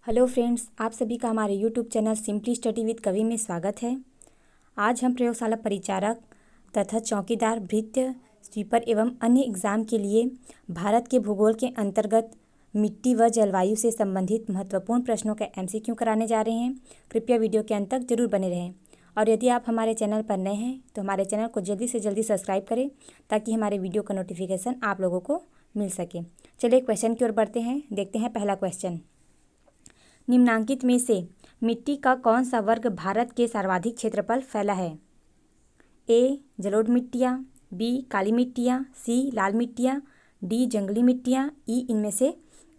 Hello friends, आप सभी का हमारे YouTube channel simply study with कवि में स्वागत है। आज हम प्रयोगशाला परिचारक तथा चौकीदार, भृत्य, स्वीपर एवं अन्य एग्जाम के लिए भारत के भूगोल के अंतर्गत मिट्टी व जलवायु से संबंधित महत्वपूर्ण प्रश्नों का एमसीक्यू कराने जा रहे हैं। कृपया वीडियो के अंत तक जरूर बने रहें और यदि आप हमारे चैनल पर नए हैं तो हमारे चैनल को जल्दी से जल्दी सब्सक्राइब करें ताकि हमारे वीडियो का नोटिफिकेशन आप लोगों को मिल सके। चलिए क्वेश्चन की ओर बढ़ते हैं। देखते हैं पहला क्वेश्चन। निम्नांकित में से मिट्टी का कौन सा वर्ग भारत के सर्वाधिक क्षेत्र पर फैला है? ए जलोढ़ मिट्टियाँ, बी काली मिट्टियाँ, सी लाल मिट्टियाँ, डी जंगली मिट्टियाँ, ई इनमें से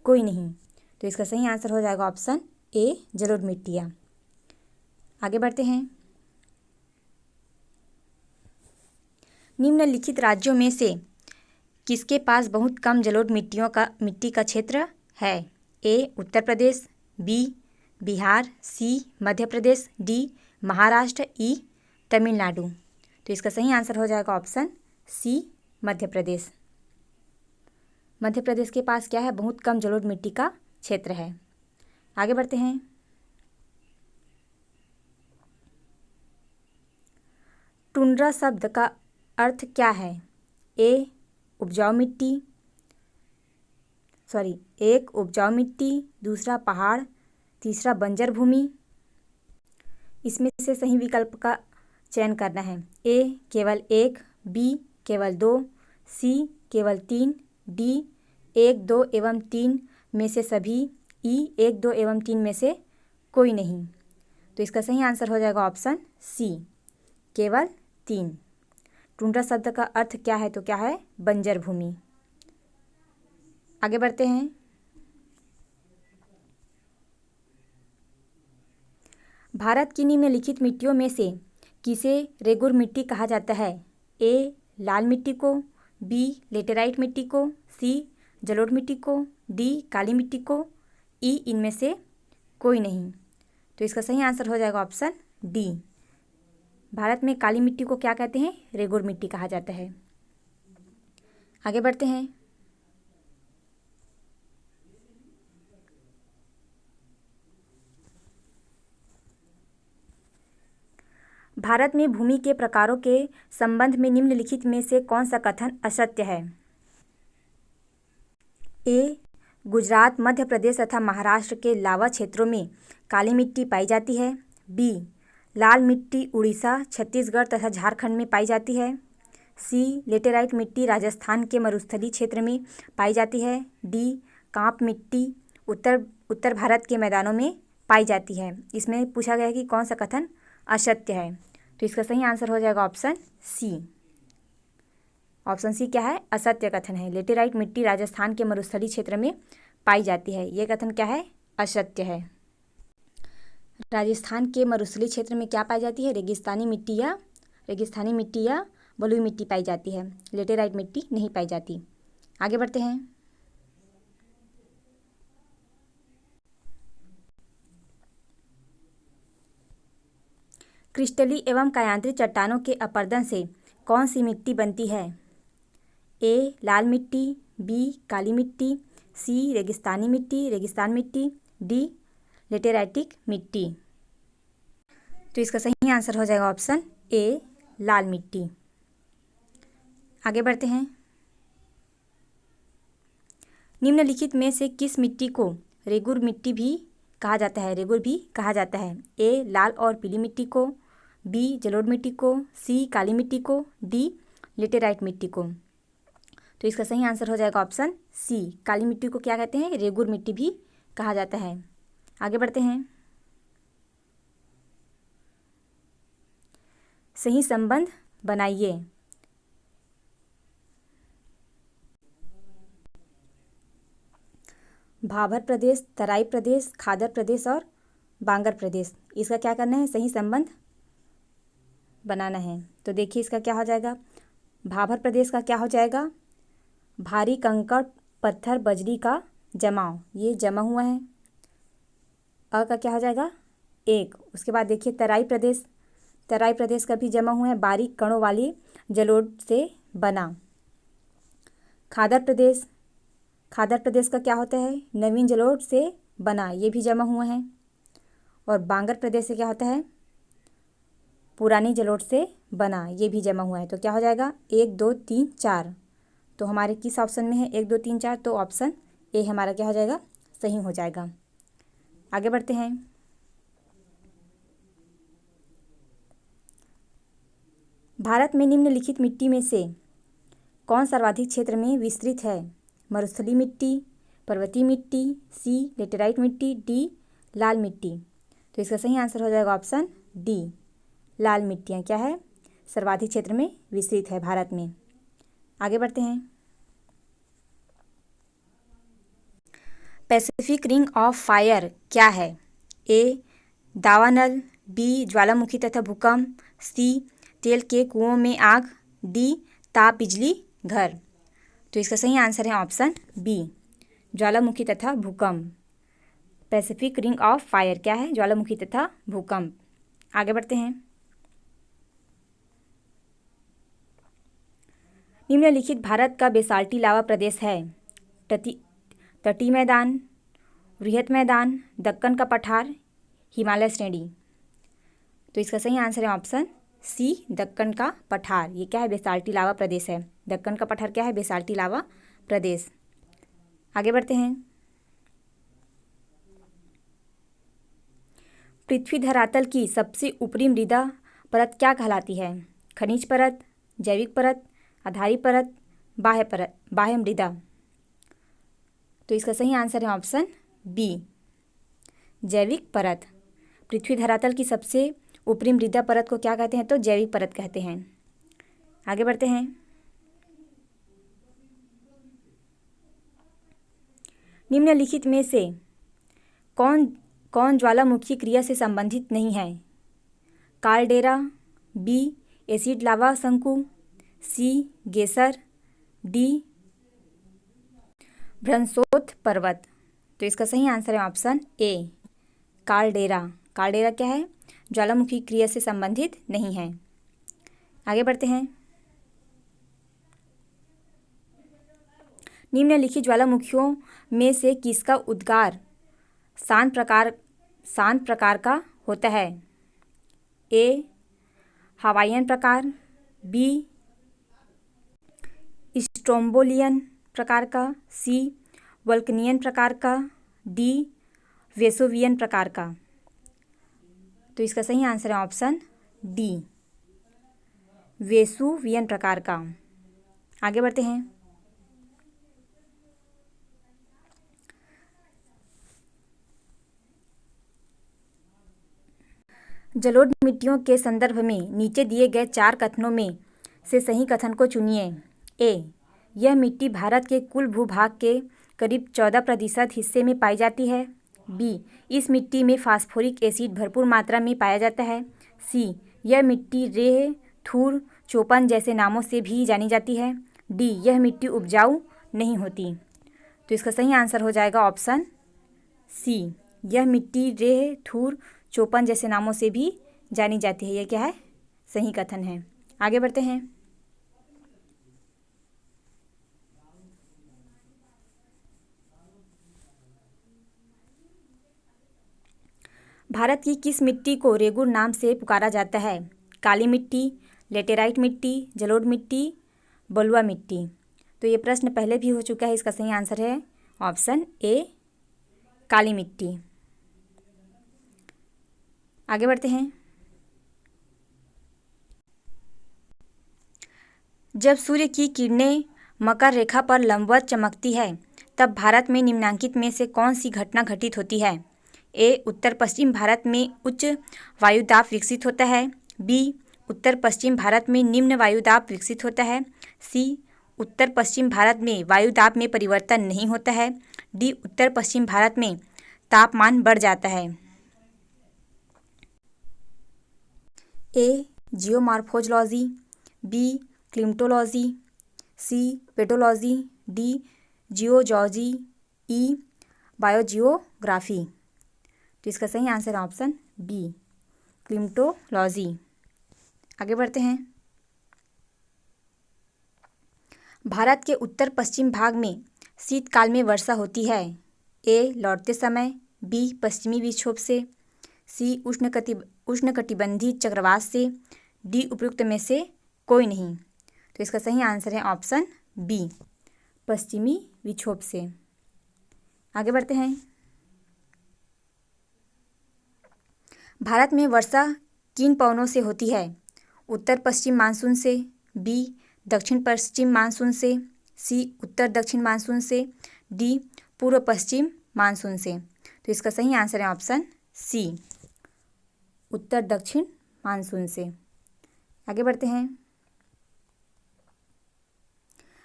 कोई नहीं। तो इसका सही आंसर हो जाएगा ऑप्शन ए जलोढ़ मिट्टियाँ। आगे बढ़ते हैं। निम्नलिखित राज्यों में से किसके पास बहुत कम जलोढ़ मिट्टी का क्षेत्र है? ए उत्तर प्रदेश, बी बिहार, सी मध्य प्रदेश, डी महाराष्ट्र, ई तमिलनाडु। तो इसका सही आंसर हो जाएगा ऑप्शन सी मध्य प्रदेश। मध्य प्रदेश के पास क्या है? बहुत कम जलोढ़ मिट्टी का क्षेत्र है। आगे बढ़ते हैं। टुंड्रा शब्द का अर्थ क्या है? ए उपजाऊ मिट्टी, एक उपजाऊ मिट्टी, दूसरा पहाड़, तीसरा बंजर भूमि। इसमें से सही विकल्प का चयन करना है। ए केवल एक, बी केवल दो, सी केवल तीन, डी एक, दो एवं तीन में से सभी, ई एक, दो एवं तीन में से कोई नहीं। तो इसका सही आंसर हो जाएगा ऑप्शन सी केवल तीन। टुंड्रा शब्द का अर्थ क्या है? तो क्या है? बंजर भूमि। आगे बढ़ते हैं। भारत की निम्नलिखित मिट्टियों में से किसे रेगुर मिट्टी कहा जाता है? ए लाल मिट्टी को, बी लेटेराइट मिट्टी को, सी जलोढ़ मिट्टी को, डी काली मिट्टी को, ई इनमें से कोई नहीं। तो इसका सही आंसर हो जाएगा ऑप्शन डी। भारत में काली मिट्टी को क्या कहते हैं? रेगुर मिट्टी कहा जाता है। आगे बढ़ते हैं। भारत में भूमि के प्रकारों के संबंध में निम्नलिखित में से कौन सा कथन असत्य है? ए गुजरात, मध्य प्रदेश तथा महाराष्ट्र के लावा क्षेत्रों में काली मिट्टी पाई जाती है। बी लाल मिट्टी उड़ीसा, छत्तीसगढ़ तथा झारखंड में पाई जाती है। सी लेटेराइट मिट्टी राजस्थान के मरुस्थलीय क्षेत्र में पाई जाती है। डी कांप मिट्टी उत्तर भारत के मैदानों में पाई जाती है। इसमें पूछा गया है कि कौन सा कथन असत्य है। तो इसका सही आंसर हो जाएगा ऑप्शन सी। ऑप्शन सी क्या है? असत्य कथन है। लेटेराइट मिट्टी राजस्थान के मरुस्थलीय क्षेत्र में पाई जाती है। यह कथन क्या है? असत्य है। राजस्थान के मरुस्थलीय क्षेत्र में क्या पाई जाती है? रेगिस्तानी मिट्टी या बलुई मिट्टी पाई जाती है। लेटेराइट मिट्टी नहीं पाई जाती। आगे बढ़ते हैं। क्रिस्टलीय एवं कायांतरित चट्टानों के अपरदन से कौन सी मिट्टी बनती है? ए लाल मिट्टी, बी काली मिट्टी, सी रेगिस्तान मिट्टी, डी लेटेराइटिक मिट्टी। तो इसका सही आंसर हो जाएगा ऑप्शन ए लाल मिट्टी। आगे बढ़ते हैं। निम्नलिखित में से किस मिट्टी को रेगुर मिट्टी भी कहा जाता है? ए लाल और पीली मिट्टी को, बी जलोढ़ मिट्टी को, सी काली मिट्टी को, डी लेटेराइट मिट्टी को। तो इसका सही आंसर हो जाएगा ऑप्शन सी। काली मिट्टी को क्या कहते हैं? रेगुर मिट्टी भी कहा जाता है। आगे बढ़ते हैं। सही संबंध बनाइए। भाबर प्रदेश, तराई प्रदेश, खादर प्रदेश और बांगर प्रदेश, इसका क्या करना है? सही संबंध बनाना है। तो देखिए इसका क्या हो जाएगा। भाबर प्रदेश का क्या हो जाएगा? भारी कंकड़ पत्थर बजरी का जमाव, ये जमा हुआ है। अ का क्या हो जाएगा? एक। उसके बाद देखिए तराई प्रदेश का भी जमा हुआ है, बारीक कणों वाली जलोढ़ से बना। खादर प्रदेश का क्या होता है? नवीन जलोढ़ से बना, ये भी जमा हुआ है। और बांगर प्रदेश से क्या होता है, पुरानी जलोढ़ से बना, ये भी जमा हुआ है। तो क्या हो जाएगा, 1 2 3 4। तो हमारे किस ऑप्शन में है 1 2 3 4, तो ऑप्शन ए हमारा क्या हो जाएगा, सही हो जाएगा। आगे बढ़ते हैं। भारत में निम्नलिखित मिट्टी में से कौन सर्वाधिक क्षेत्र में विस्तृत है? मरुस्थलीय मिट्टी, पर्वतीय मिट्टी, सी लेटेराइट मिट्टी, डी लाल मिट्टी। तो इसका सही आंसर हो जाएगा ऑप्शन डी, लाल मिट्टियाँ क्या है, सर्वाधिक क्षेत्र में विस्तृत है भारत में। आगे बढ़ते हैं। पैसिफिक रिंग ऑफ फायर क्या है? ए दावानल, बी ज्वालामुखी तथा भूकंप, सी तेल के कुओं में आग, डी ताप बिजली घर। तो इसका सही आंसर है ऑप्शन बी, ज्वालामुखी तथा भूकंप। पैसिफिक रिंग ऑफ फायर क्या है, ज्वालामुखी तथा भूकंप। आगे बढ़ते हैं। निम्नलिखित भारत का बेसाल्टी लावा प्रदेश है? तटीय मैदान, वृहत मैदान, दक्कन का पठार, हिमालय श्रेणी। तो इसका सही आंसर है ऑप्शन सी, दक्कन का पठार। ये क्या है, बेसाल्टी लावा प्रदेश है। दक्कन का पठार क्या है, बेसाल्टी लावा प्रदेश। आगे बढ़ते हैं। पृथ्वी धरातल की सबसे ऊपरी मृदा परत क्या कहलाती है? खनिज परत, जैविक परत, आधारी परत, बाह्य परत, बाह्य मृदा। तो इसका सही आंसर है ऑप्शन बी, जैविक परत। पृथ्वी धरातल की सबसे ऊपरी मृदा परत को क्या कहते हैं, तो जैविक परत कहते हैं। आगे बढ़ते हैं। निम्नलिखित में से कौन ज्वालामुखी क्रिया से संबंधित नहीं है? कालडेरा, बी एसिड लावा शंकु, सी गेसर, डी भ्रंशोत्थ पर्वत। तो इसका सही आंसर है ऑप्शन ए, कालडेरा। कालडेरा क्या है, ज्वालामुखी क्रिया से संबंधित नहीं है। आगे बढ़ते हैं। निम्नलिखित ज्वालामुखियों में से किसका उद्गार शांत प्रकार का होता है? ए हवाईयन प्रकार, बी स्ट्रोम्बोलियन प्रकार का, सी वल्कनियन प्रकार का, डी वेसुवियन प्रकार का। तो इसका सही आंसर है ऑप्शन डी, वेसुवियन प्रकार का। आगे बढ़ते हैं। जलोढ़ मिट्टियों के संदर्भ में नीचे दिए गए 4 कथनों में से सही कथन को चुनिए। ए यह मिट्टी भारत के कुल भूभाग के करीब 14% हिस्से में पाई जाती है। बी इस मिट्टी में फास्फोरिक एसिड भरपूर मात्रा में पाया जाता है। सी यह मिट्टी रेह, थूर, चोपन जैसे नामों से भी जानी जाती है। डी यह मिट्टी उपजाऊ नहीं होती। तो इसका सही आंसर हो जाएगा ऑप्शन सी, यह मिट्टी रेह, थूर, चोपन जैसे नामों से भी जानी जाती है। यह क्या है, सही कथन है। आगे बढ़ते हैं। भारत की किस मिट्टी को रेगुर नाम से पुकारा जाता है? काली मिट्टी, लेटेराइट मिट्टी, जलोढ़ मिट्टी, बलुआ मिट्टी। तो ये प्रश्न पहले भी हो चुका है। इसका सही आंसर है ऑप्शन ए, काली मिट्टी। आगे बढ़ते हैं। जब सूर्य की किरणें मकर रेखा पर लंबवत चमकती है तब भारत में निम्नलिखित में से कौन सी घटना घटित होती है? ए उत्तर पश्चिम भारत में उच्च वायुदाब विकसित होता है। बी उत्तर पश्चिम भारत में निम्न वायुदाब विकसित होता है। सी उत्तर पश्चिम भारत में वायुदाब में परिवर्तन नहीं होता है। डी उत्तर पश्चिम भारत में तापमान बढ़ जाता है। ए जियोमॉर्फोलॉजी, बी क्लिमेटोलॉजी, सी पेडोलॉजी, डी जियोलॉजी, ई बायोजियोग्राफी। तो इसका सही आंसर है ऑप्शन बी, क्लिमेटोलॉजी। आगे बढ़ते हैं। भारत के उत्तर पश्चिम भाग में शीतकाल में वर्षा होती है। ए लौटते समय, बी पश्चिमी विक्षोभ से, सी उष्णकटिबंधीय चक्रवात से, डी उपयुक्त में से कोई नहीं। तो इसका सही आंसर है ऑप्शन बी पश्चिमी विक्षोभ से। आगे बढ़ते हैं। भारत में वर्षा किन पवनों से होती है? उत्तर पश्चिम मानसून से, बी दक्षिण पश्चिम मानसून से, सी उत्तर दक्षिण मानसून से, डी पूर्व पश्चिम मानसून से। तो इसका सही आंसर है ऑप्शन सी उत्तर दक्षिण मानसून से। आगे बढ़ते हैं।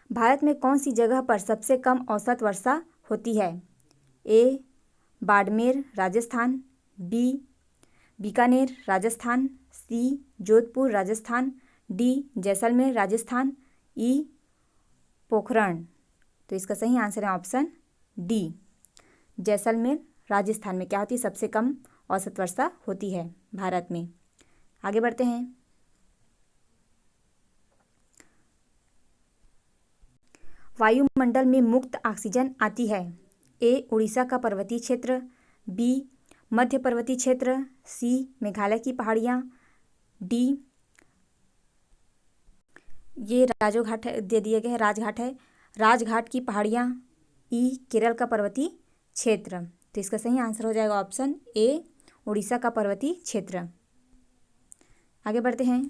भारत में कौन सी जगह पर सबसे कम औसत वर्षा होती है? ए बाड़मेर राजस्थान, बी बीकानेर राजस्थान, सी जोधपुर राजस्थान, डी जैसलमेर राजस्थान, ई पोखरण। तो इसका सही आंसर है ऑप्शन डी जैसलमेर राजस्थान में क्या होती है? सबसे कम औसत वर्षा होती है भारत में। आगे बढ़ते हैं। वायुमंडल में मुक्त ऑक्सीजन आती है? ए उड़ीसा का पर्वतीय क्षेत्र, बी मध्य पर्वतीय क्षेत्र, सी मेघालय की पहाड़ियाँ, डी ये राजघाट दे दिए गए हैं, राजघाट है, राजघाट की पहाड़ियाँ, ई केरल का पर्वतीय क्षेत्र। तो इसका सही आंसर हो जाएगा ऑप्शन ए उड़ीसा का पर्वतीय क्षेत्र। आगे बढ़ते हैं।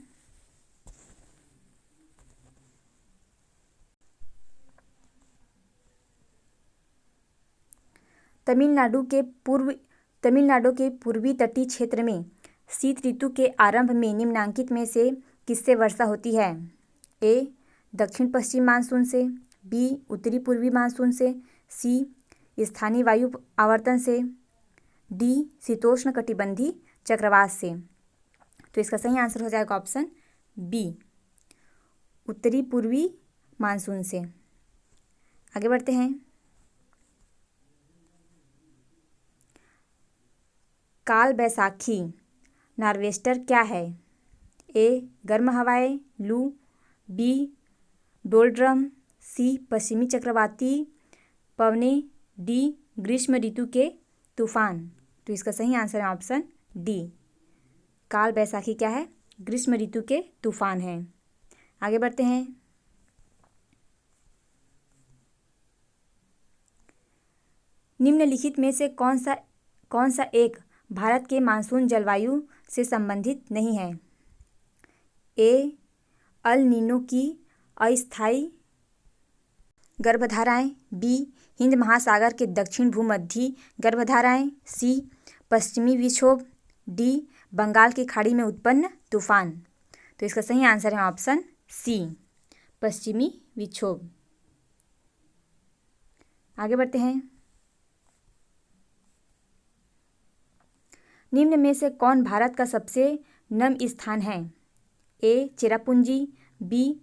तमिलनाडु के पूर्वी तटीय क्षेत्र में शीत ऋतु के आरंभ में निम्नलिखित में से किससे वर्षा होती है? ए दक्षिण पश्चिम मानसून से, बी उत्तरी पूर्वी मानसून से, सी स्थानीय वायु आवर्तन से, डी शीतोष्ण कटिबंधीय चक्रवात से। तो इसका सही आंसर हो जाएगा ऑप्शन बी उत्तरी पूर्वी मानसून से। आगे बढ़ते हैं। काल बैसाखी नार्वेस्टर क्या है? ए गर्म हवाएं लू, बी डोलड्रम, सी पश्चिमी चक्रवाती पवनें, डी ग्रीष्म ऋतु के तूफान। तो इसका सही आंसर है ऑप्शन डी काल बैसाखी क्या है? ग्रीष्म ऋतु के तूफान है। आगे बढ़ते हैं। निम्नलिखित में से कौन सा एक भारत के मानसून जलवायु से संबंधित नहीं है? ए अल नीनो की अस्थायी गर्भधाराएं, बी हिंद महासागर के दक्षिण भूमध्य गर्भधाराएं, सी पश्चिमी विक्षोभ, डी बंगाल की खाड़ी में उत्पन्न तूफान। तो इसका सही आंसर है ऑप्शन सी पश्चिमी विक्षोभ। आगे बढ़ते हैं। निम्न में से कौन भारत का सबसे नम स्थान है? ए चेरापूंजी, बी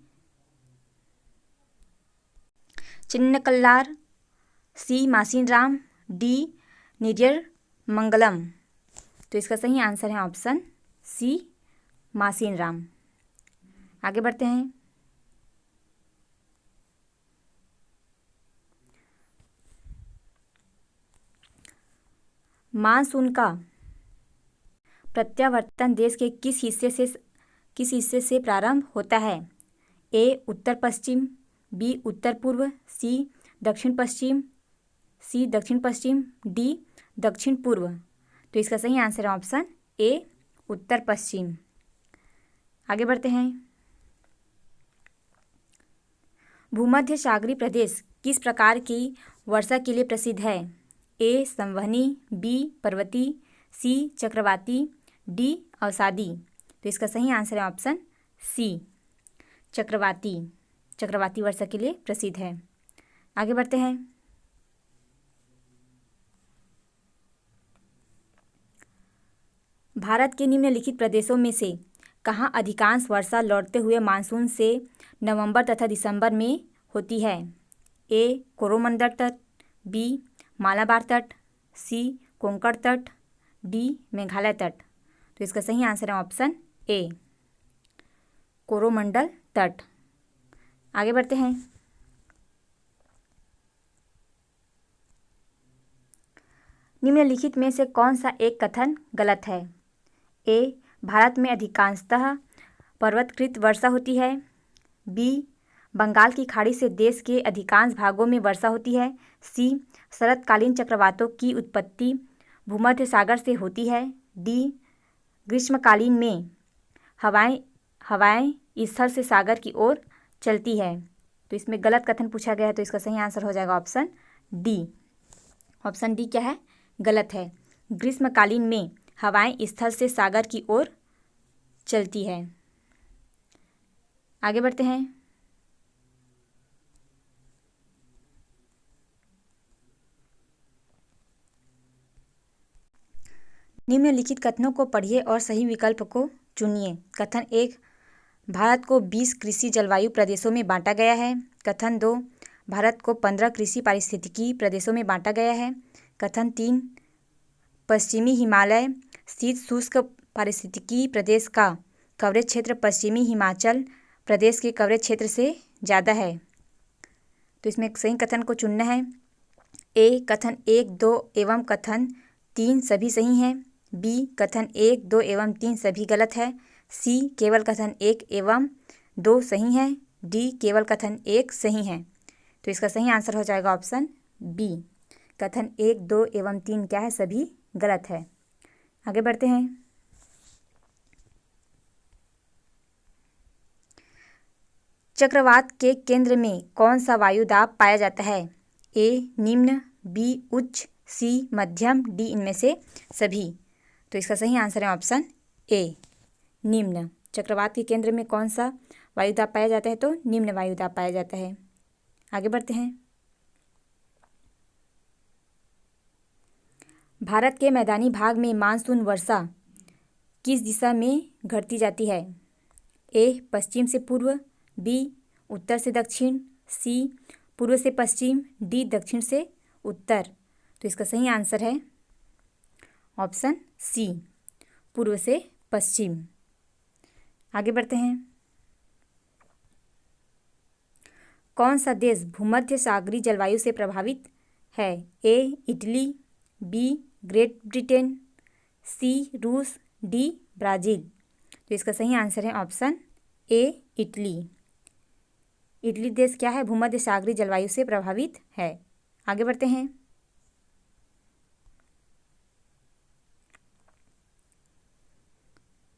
चिन्नकल्लार, सी मासिनराम, डी नेरियमंगलम। तो इसका सही आंसर है ऑप्शन सी मासिनराम। आगे बढ़ते हैं। मानसून का प्रत्यावर्तन देश के किस हिस्से से प्रारंभ होता है? ए उत्तर पश्चिम, बी उत्तर पूर्व, सी दक्षिण पश्चिम, डी दक्षिण पूर्व। तो इसका सही आंसर है ऑप्शन ए उत्तर पश्चिम। आगे बढ़ते हैं। भूमध्य सागरीय प्रदेश किस प्रकार की वर्षा के लिए प्रसिद्ध है? ए संवहनी, बी पर्वतीय, सी चक्रवाती, डी अवसादी। तो इसका सही आंसर है ऑप्शन सी चक्रवाती वर्षा के लिए प्रसिद्ध है। आगे बढ़ते हैं। भारत के निम्नलिखित प्रदेशों में से कहाँ अधिकांश वर्षा लौटते हुए मानसून से नवंबर तथा दिसंबर में होती है? ए कोरोमंडल तट, बी मालाबार तट, सी कोंकण तट, डी मेघालय तट। तो इसका सही आंसर है ऑप्शन ए कोरोमंडल तट। आगे बढ़ते हैं। निम्नलिखित में से कौन सा एक कथन गलत है? ए, भारत में अधिकांशतः पर्वतकृत वर्षा होती है। बी, बंगाल की खाड़ी से देश के अधिकांश भागों में वर्षा होती है। सी, शरतकालीन चक्रवातों की उत्पत्ति भूमध्य सागर से होती है। डी, ग्रीष्मकालीन में हवाएं स्थल से सागर की ओर चलती है। तो इसमें गलत कथन पूछा गया है, तो इसका सही आंसर हो जाएगा ऑप्शन डी। ऑप्शन डी क्या है? गलत है। ग्रीष्मकालीन में हवाएं स्थल से सागर की ओर चलती है। आगे बढ़ते हैं। निम्नलिखित कथनों को पढ़िए और सही विकल्प को चुनिए। कथन 1, भारत को 20 कृषि जलवायु प्रदेशों में बांटा गया है। कथन 2, भारत को 15 कृषि पारिस्थितिकी प्रदेशों में बांटा गया है। कथन 3, पश्चिमी हिमालय शीत शुष्क पारिस्थितिकी प्रदेश का कवरेज क्षेत्र पश्चिमी हिमाचल प्रदेश के कवरेज क्षेत्र से ज़्यादा है। तो इसमें एक सही कथन को चुनना है। ए, कथन 1, 2 एवं कथन 3 सभी सही हैं। बी, कथन 1, 2 एवं 3 सभी गलत है। सी, केवल कथन 1 एवं 2 सही हैं। डी, केवल कथन 1 सही है। तो इसका सही आंसर हो जाएगा ऑप्शन बी। कथन 1, 2 एवं 3 क्या है? सभी गलत है। आगे बढ़ते हैं। चक्रवात के केंद्र में कौन सा वायुदाब पाया जाता है? ए, निम्न, बी, उच्च, सी, मध्यम, डी, इनमें से सभी। तो इसका सही आंसर है ऑप्शन ए, निम्न। चक्रवात के केंद्र में कौन सा वायुदाब पाया जाता है? तो निम्न वायुदाब पाया जाता है। आगे बढ़ते हैं। भारत के मैदानी भाग में मानसून वर्षा किस दिशा में घटती जाती है? ए, पश्चिम से पूर्व, बी, उत्तर से दक्षिण, सी, पूर्व से पश्चिम, डी, दक्षिण से उत्तर। तो इसका सही आंसर है ऑप्शन सी, पूर्व से पश्चिम। आगे बढ़ते हैं। कौन सा देश भूमध्य सागरीय जलवायु से प्रभावित है? ए, इटली, बी, ग्रेट ब्रिटेन, सी, रूस, डी, ब्राज़ील। तो इसका सही आंसर है ऑप्शन ए, इटली। इटली देश क्या है? भूमध्य सागरीय जलवायु से प्रभावित है। आगे बढ़ते हैं।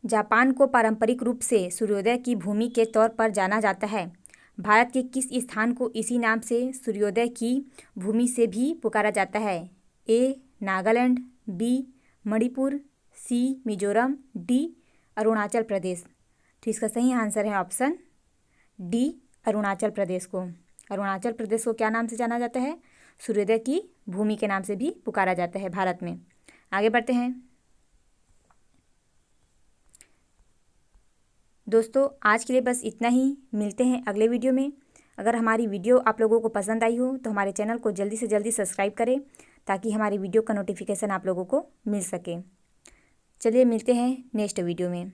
जापान को पारंपरिक रूप से सूर्योदय की भूमि के तौर पर जाना जाता है। भारत के किस स्थान को इसी नाम से सूर्योदय की भूमि से भी पुकारा जाता है? ए, नागालैंड, बी, मणिपुर, सी, मिजोरम, डी, अरुणाचल प्रदेश। तो इसका सही आंसर है ऑप्शन डी, अरुणाचल प्रदेश को। अरुणाचल प्रदेश को क्या नाम से जाना जाता है? सूर्योदय की भूमि के नाम से भी पुकारा जाता है भारत में। आगे बढ़ते हैं। दोस्तों, आज के लिए बस इतना ही। मिलते हैं अगले वीडियो में। अगर हमारी वीडियो आप लोगों को पसंद आई हो तो हमारे चैनल को जल्दी से जल्दी सब्सक्राइब करें ताकि हमारी वीडियो का नोटिफिकेशन आप लोगों को मिल सके। चलिए मिलते हैं नेक्स्ट वीडियो में।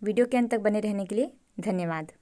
वीडियो के अंत तक बने रहने के लिए धन्यवाद।